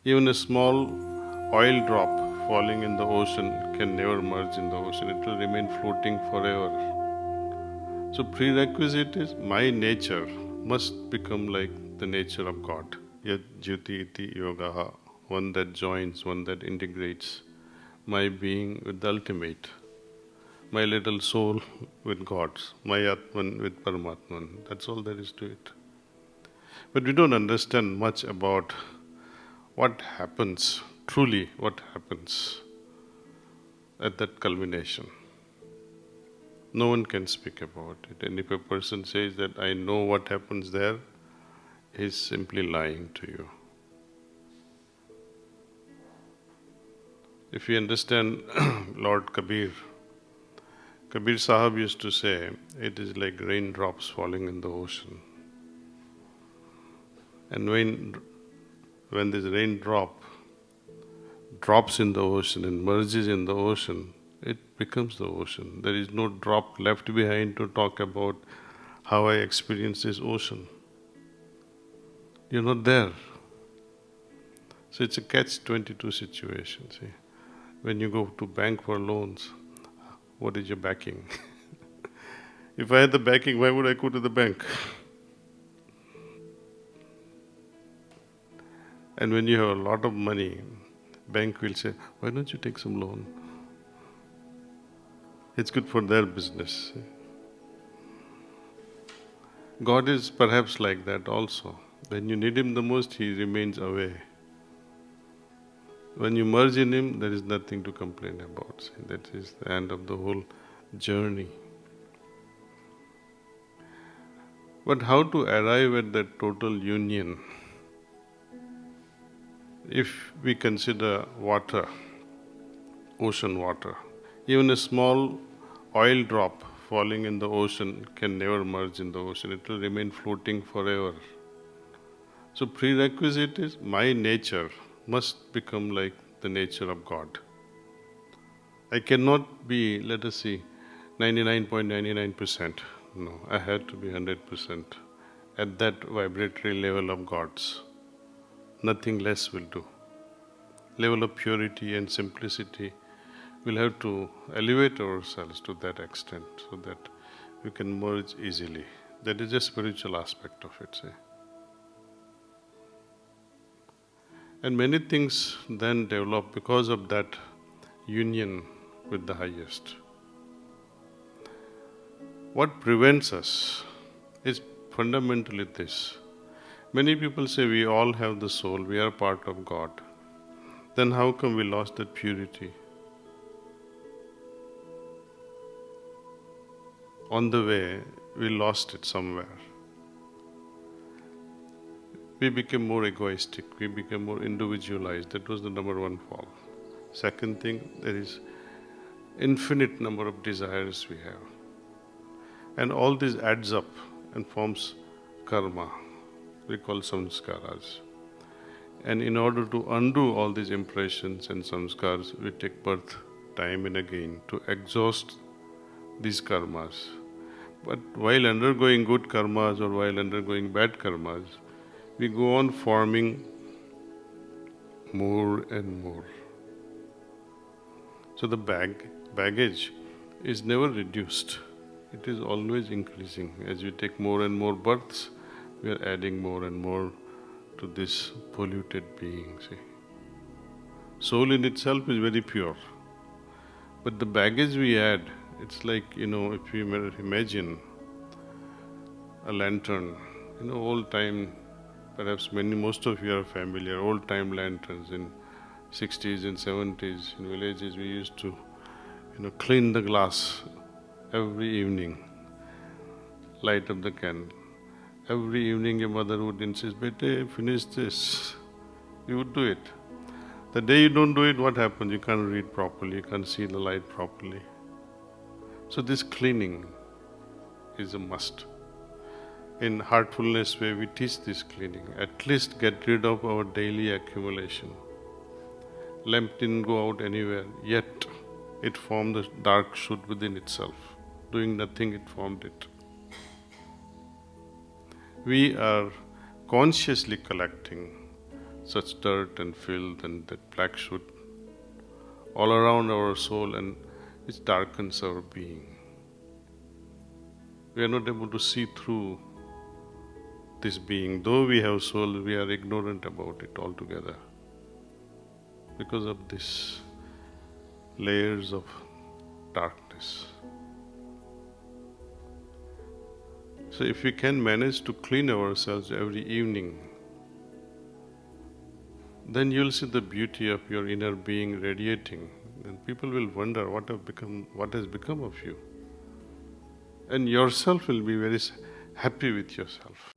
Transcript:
Even a small oil drop falling in the ocean can never merge in the ocean. It will remain floating forever. So prerequisite is my nature must become like the nature of God. Yat jyoti iti yogaha, one that joins, one that integrates my being with the ultimate, my little soul with God's, my Atman with Paramatman. That's all there is to it. But we don't understand much about what happens, truly what happens at that culmination. No one can speak about it. And if a person says that I know what happens there, he's simply lying to you. If you understand Lord Kabir Sahab used to say, it is like raindrops falling in the ocean. And when this raindrop drops in the ocean and merges in the ocean, it becomes the ocean. There is no drop left behind to talk about how I experience this ocean. You're not there. So it's a catch-22 situation, see. When you go to bank for loans, what is your backing? If I had the backing, why would I go to the bank? And when you have a lot of money, bank will say, why don't you take some loan? It's good for their business. God is perhaps like that also. When you need Him the most, He remains away. When you merge in Him, there is nothing to complain about. See, that is the end of the whole journey. But how to arrive at that total union? If we consider water, ocean water, even a small oil drop falling in the ocean can never merge in the ocean. It will remain floating forever. So prerequisite is my nature must become like the nature of God. I cannot be, let us see, 99.99%. No, I had to be 100% at that vibratory level of God's. Nothing less will do. Level of purity and simplicity, we'll have to elevate ourselves to that extent so that we can merge easily. That is a spiritual aspect of it, say. And many things then develop because of that union with the highest. What prevents us is fundamentally this. Many people say we all have the soul, we are part of God. Then how come we lost that purity? On the way, we lost it somewhere. We became more egoistic, we became more individualized. That was the number one fall. Second thing, there is infinite number of desires we have. And all this adds up and forms karma. We call samskaras. And in order to undo all these impressions and samskars, we take birth time and again to exhaust these karmas. But while undergoing good karmas or while undergoing bad karmas, we go on forming more and more. So the baggage is never reduced. It is always increasing. As we take more and more births, we are adding more and more to this polluted being, see. Soul in itself is very pure. But the baggage we add, it's like, if you imagine a lantern, old time, perhaps most of you are familiar, old time lanterns in 60s and 70s in villages we used to, clean the glass every evening, light up the candle. Every evening your mother would insist, "Bete, finish this." You would do it. The day you don't do it, what happens? You can't read properly, you can't see the light properly. So this cleaning is a must. In Heartfulness way, we teach this cleaning. At least get rid of our daily accumulation. Lamp didn't go out anywhere, yet it formed the dark shoot within itself. Doing nothing, it formed it. We are consciously collecting such dirt and filth and that black soot all around our soul, and it darkens our being. We are not able to see through this being. Though we have soul, we are ignorant about it altogether because of these layers of darkness. So if we can manage to clean ourselves every evening, then you'll see the beauty of your inner being radiating, and people will wonder what has become of you. And yourself will be very happy with yourself.